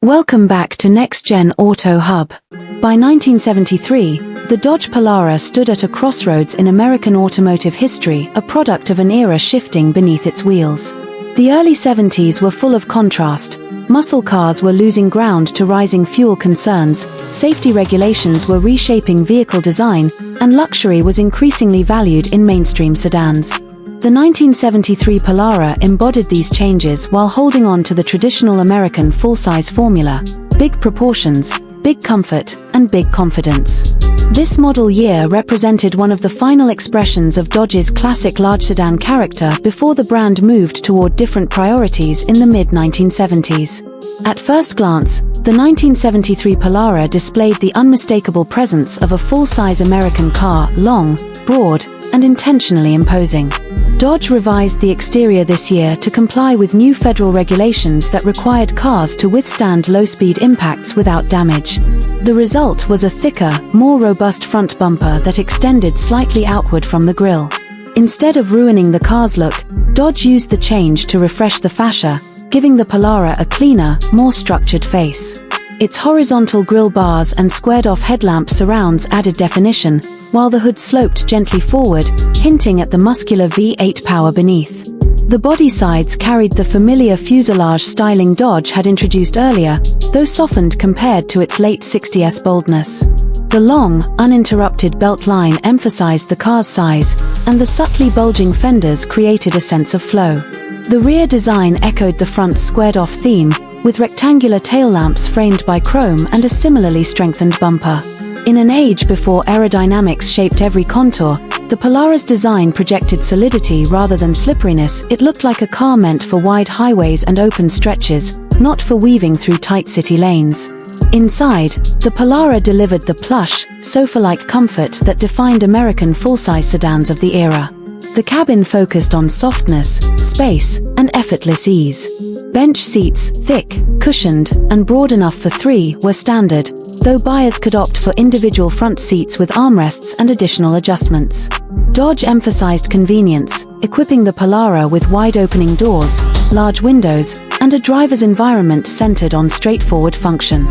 Welcome back to Next Gen Auto Hub. By 1973, the Dodge Polara stood at a crossroads in American automotive history, a product of an era shifting beneath its wheels. The early 70s were full of contrast. Muscle cars were losing ground to rising fuel concerns, safety regulations were reshaping vehicle design, and luxury was increasingly valued in mainstream sedans. The 1973 Polara embodied these changes while holding on to the traditional American full-size formula: big proportions, big comfort, and big confidence. This model year represented one of the final expressions of Dodge's classic large sedan character before the brand moved toward different priorities in the mid-1970s. At first glance, the 1973 Polara displayed the unmistakable presence of a full-size American car, long, broad, and intentionally imposing. Dodge revised the exterior this year to comply with new federal regulations that required cars to withstand low-speed impacts without damage. The result was a thicker, more robust front bumper that extended slightly outward from the grille. Instead of ruining the car's look, Dodge used the change to refresh the fascia, giving the Polara a cleaner, more structured face. Its horizontal grille bars and squared-off headlamp surrounds added definition, while the hood sloped gently forward, hinting at the muscular V8 power beneath. The body sides carried the familiar fuselage styling Dodge had introduced earlier, though softened compared to its late 60s boldness. The long, uninterrupted belt line emphasized the car's size, and the subtly bulging fenders created a sense of flow. The rear design echoed the front's squared-off theme, with rectangular tail lamps framed by chrome and a similarly strengthened bumper. In an age before aerodynamics shaped every contour, the Polara's design projected solidity rather than slipperiness. It looked like a car meant for wide highways and open stretches, not for weaving through tight city lanes. Inside, the Polara delivered the plush, sofa-like comfort that defined American full-size sedans of the era. The cabin focused on softness, space, and effortless ease. Bench seats, thick, cushioned, and broad enough for three, were standard, though buyers could opt for individual front seats with armrests and additional adjustments. Dodge emphasized convenience, equipping the Polara with wide-opening doors, large windows, and a driver's environment centered on straightforward function.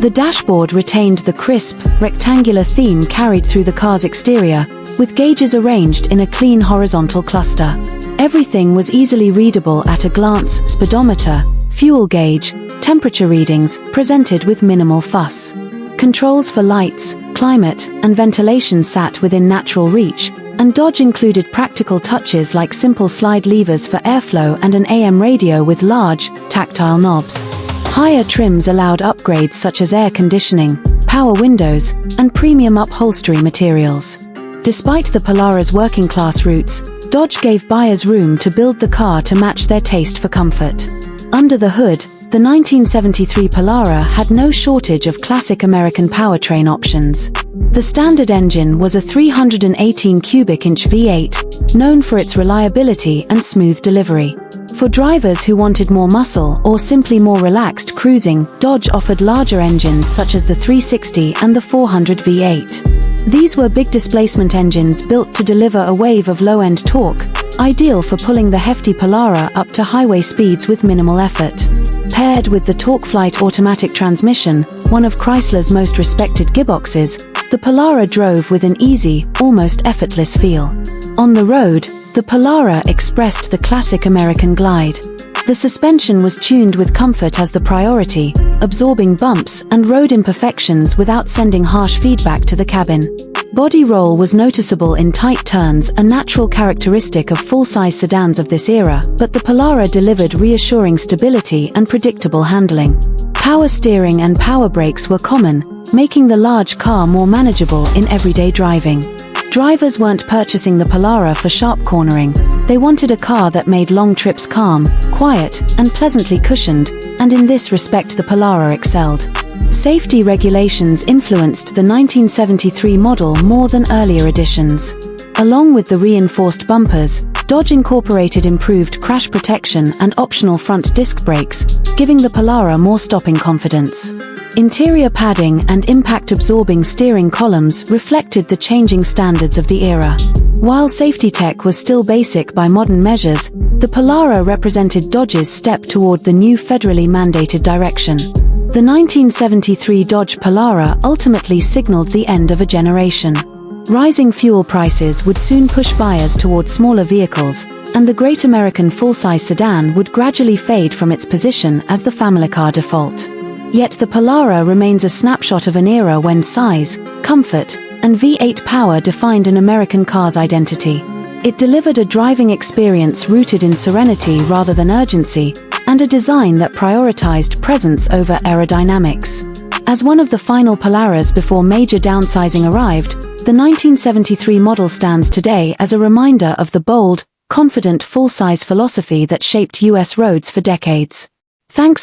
The dashboard retained the crisp, rectangular theme carried through the car's exterior, with gauges arranged in a clean horizontal cluster. Everything was easily readable at a glance: speedometer, fuel gauge, temperature readings, presented with minimal fuss. Controls for lights, climate, and ventilation sat within natural reach, and Dodge included practical touches like simple slide levers for airflow and an AM radio with large, tactile knobs. Higher trims allowed upgrades such as air conditioning, power windows, and premium upholstery materials. Despite the Polara's working-class roots, Dodge gave buyers room to build the car to match their taste for comfort. Under the hood, the 1973 Polara had no shortage of classic American powertrain options. The standard engine was a 318 cubic inch V8, known for its reliability and smooth delivery. For drivers who wanted more muscle or simply more relaxed cruising, Dodge offered larger engines such as the 360 and the 400 V8. These were big displacement engines built to deliver a wave of low-end torque, ideal for pulling the hefty Polara up to highway speeds with minimal effort. Paired with the TorqueFlite automatic transmission, one of Chrysler's most respected gearboxes, the Polara drove with an easy, almost effortless feel. On the road, the Polara expressed the classic American glide. The suspension was tuned with comfort as the priority, absorbing bumps and road imperfections without sending harsh feedback to the cabin. Body roll was noticeable in tight turns, a natural characteristic of full-size sedans of this era, but the Polara delivered reassuring stability and predictable handling. Power steering and power brakes were common, making the large car more manageable in everyday driving. Drivers weren't purchasing the Polara for sharp cornering. They wanted a car that made long trips calm, quiet, and pleasantly cushioned, and in this respect the Polara excelled. Safety regulations influenced the 1973 model more than earlier editions. Along with the reinforced bumpers, Dodge incorporated improved crash protection and optional front disc brakes, giving the Polara more stopping confidence. Interior padding and impact-absorbing steering columns reflected the changing standards of the era. While safety tech was still basic by modern measures, the Polara represented Dodge's step toward the new federally mandated direction. The 1973 Dodge Polara ultimately signaled the end of a generation. Rising fuel prices would soon push buyers toward smaller vehicles, and the great American full-size sedan would gradually fade from its position as the family car default. Yet the Polara remains a snapshot of an era when size, comfort, and V8 power defined an American car's identity. It delivered a driving experience rooted in serenity rather than urgency, and a design that prioritized presence over aerodynamics. As one of the final Polaras before major downsizing arrived, the 1973 model stands today as a reminder of the bold, confident full-size philosophy that shaped US roads for decades. Thanks